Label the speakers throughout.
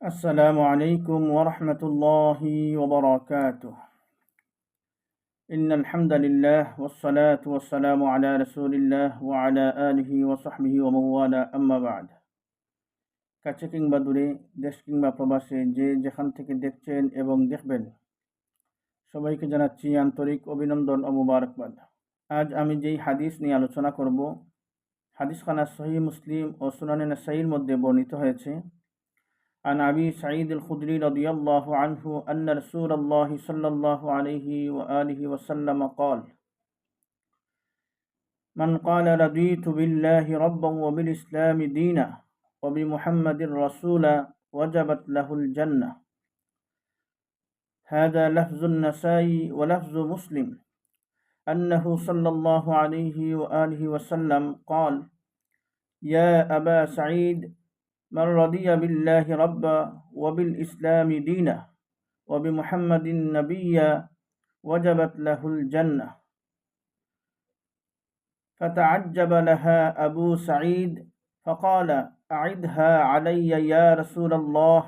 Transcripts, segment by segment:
Speaker 1: السلام عليكم ورحمة الله وبركاته. إن الحمد لله والصلاة والسلام على رسول الله وعلى آله وصحبه ومن والاه أما بعد. কাছে কিংবা দূরে, দেশ কিংবা প্রবাসে যে যেখান থেকে দেখছেন এবং দেখবেন সবাইকে জানাচ্ছি আন্তরিক অভিনন্দন ও মুবারকবাদ। আজ আমি যেই হাদিস নিয়ে আলোচনা করব, হাদিসখানা সহিহ মুসলিম ও সুনানে নাসাঈর মধ্যে বর্ণিত হয়েছে। عن أبي سعيد الخدري رضي الله عنه أن رسول الله صلى الله عليه وآله وسلم قال: من قال رضيت بالله ربا وبالإسلام دينا وبمحمد رسولا وجبت له الجنة. هذا لفظ النسائي ولفظ مسلم أنه صلى الله عليه وآله وسلم قال: يا أبا سعيد، من رضي بالله ربا وبالإسلام دينا وبمحمد نبيا وجبت له الجنة. فتعجب لها أبو سعيد فقال: أعدها علي يا رسول الله.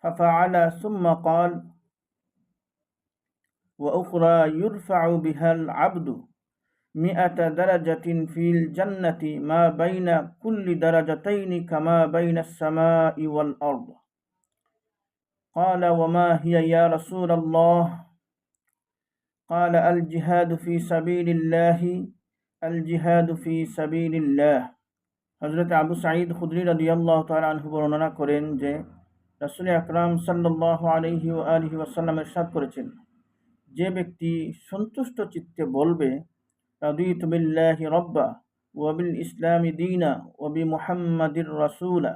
Speaker 1: ففعل ثم قال: وأخرى يرفع بها العبد 100 درجة في الجنة ما بين كل درجتين كما بين السماء والأرض. قال: وما هي يا رسول الله؟ قال: الجهاد في سبيل الله، الجهاد في سبيل الله. হযরত আবু সাঈদ খুদরি রাদিয়াল্লাহু তাআলা আনহু বর্ণনা করেন যে রাসূল আকরাম সাল্লাল্লাহু আলাইহি ওয়া আলিহি ওয়াসাল্লাম ইরশাদ করেছেন, যে ব্যক্তি সন্তুষ্ট চিত্তে বলবে রাদিতু বিল্লাহি রাব্বা ওয়া বিল ইসলামি দীনা ওয়া বিমুহাম্মাদির রাসূলা,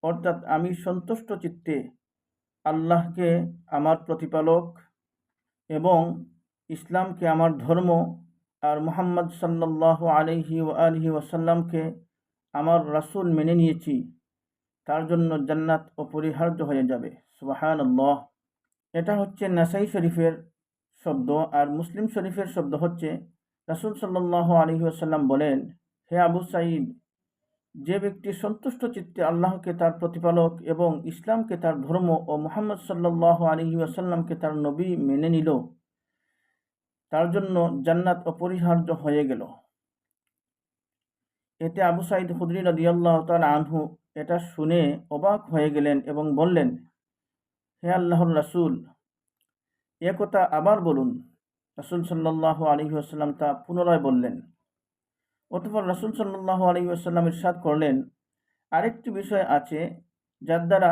Speaker 1: অর্থাৎ আমি সন্তুষ্ট চিত্তে আল্লাহকে আমার প্রতিপালক এবং ইসলামকে আমার ধর্ম আর মুহাম্মদ সাল্লাল্লাহু আলাইহি ওয়া আলিহি ওয়াসাল্লামকে আমার রাসূল মেনে নিয়েছি, তার জন্য জান্নাত অপরিহার্য হয়ে যাবে। সুবহানাল্লাহ। এটা হচ্ছে নাসাই শরীফের শব্দ, আর মুসলিম শরীফের শব্দ হচ্ছে রাসূল সাল্লাল্লাহু আলাইহি ওয়াসাল্লাম বলেন, হে আবু সাঈদ, যে ব্যক্তি সন্তুষ্ট চিত্তে আল্লাহকে তার প্রতিপালক এবং ইসলামকে তার ধর্ম ও মুহাম্মদ সাল্লাল্লাহু আলাইহি ওয়াসাল্লামকে তার নবী মেনে নিল, তার জন্য জান্নাত অপরিহার্য হয়ে গেল। এতে আবু সাঈদ খুদরি রাদিয়াল্লাহু তাআলা আনহু এটা শুনে অবাক হয়ে গেলেন এবং বললেন, হে আল্লাহর রাসূল, এ কথা আবার বলুন। রাসূল সাল্লাল্লাহু আলাইহি ওয়াসাল্লাম তা পুনরায় বললেন। অতঃপর রাসূল সাল্লাল্লাহু আলাইহি ওয়াসাল্লাম ইরশাদ করলেন, আরেকটি বিষয় আছে যার দ্বারা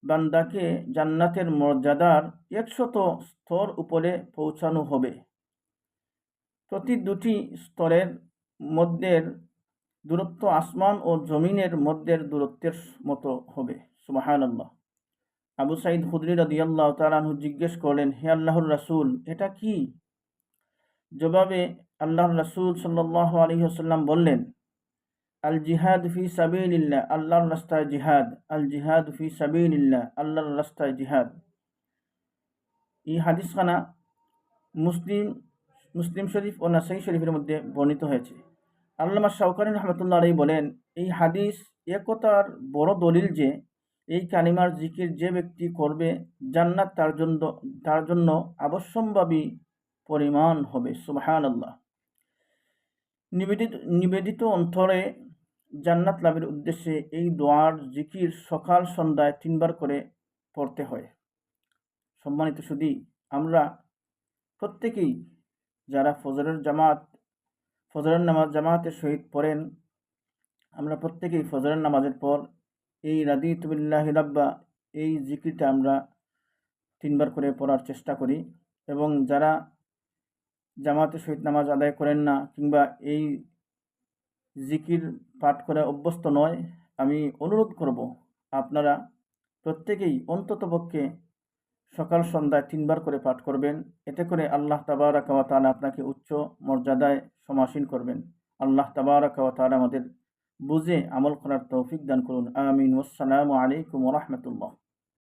Speaker 1: বান্দাকে জান্নাতের মর্যাদার 100 স্তর উপরে পৌঁছানো হবে। প্রতি দুটি স্তরের মধ্যের দূরত্ব আসমান ও জমিনের মধ্যের দূরত্বের মতো হবে। সুবহানাল্লাহ। আবু সাঈদ খুদরি রাদিয়াল্লাহু তাআলা আনহু জিজ্ঞেস করলেন, হে আল্লাহর রাসূল, এটা কি? জবাবে আল্লাহর রাসূল সাল্লাল্লাহু আলাইহি ওয়াসাল্লাম বললেন, আল জিহাদ ফি সাবিলিল্লাহ, আল্লাহর রাস্তায় জিহাদ। আল জিহাদ ফি সাবিলিল্লাহ, আল্লাহর রাস্তায় জিহাদ। এই হাদিসখানা মুসলিম শরীফ ও নাসাই শরীফের মধ্যে বর্ণিত হয়েছে। আল্লামা শাওকানী রাহমাতুল্লাহ আলাইহি বলেন, এই হাদিস একতার বড় দলিল যে এই কালিমার জিকির যে ব্যক্তি করবে জান্নাত তার জন্য অবশ্যম্ভাবী পরিমাণ হবে। সুবহানাল্লাহ। নিবেদিত অন্তরে জান্নাত লাভের উদ্দেশ্যে এই দোয়ার জিকির সকাল সন্ধ্যায় 3 বার করে পড়তে হয়। সম্মানিত সুধী, আমরা প্রত্যেকেই যারা ফজরের নামাজ জামাতের সহিত পড়েন, আমরা প্রত্যেকেই ফজরের নামাজের পর এই রাদিতু বিল্লাহি রাব্বা এই জিকিরটা আমরা 3 বার করে পড়ার চেষ্টা করি। এবং যারা জামাতের সহিত নামাজ আদায় করেন না কিংবা এই জিকির পাঠ করে অভ্যস্ত নয়, আমি অনুরোধ করব আপনারা প্রত্যেকেই অন্ততপক্ষে সকাল সন্ধ্যায় 3 বার করে পাঠ করবেন। এতে করে আল্লাহ তাবারাকা ওয়া তাআলা আপনাকে উচ্চ মর্যাদায় সমাসীন করবেন। আল্লাহ তাবারাকা ওয়া তাআলা আমাদের বুঝে আমল করার তৌফিক দান করুন। আমিন। আসসালামু আলাইকুম ওয়া রাহমাতুল্লাহ।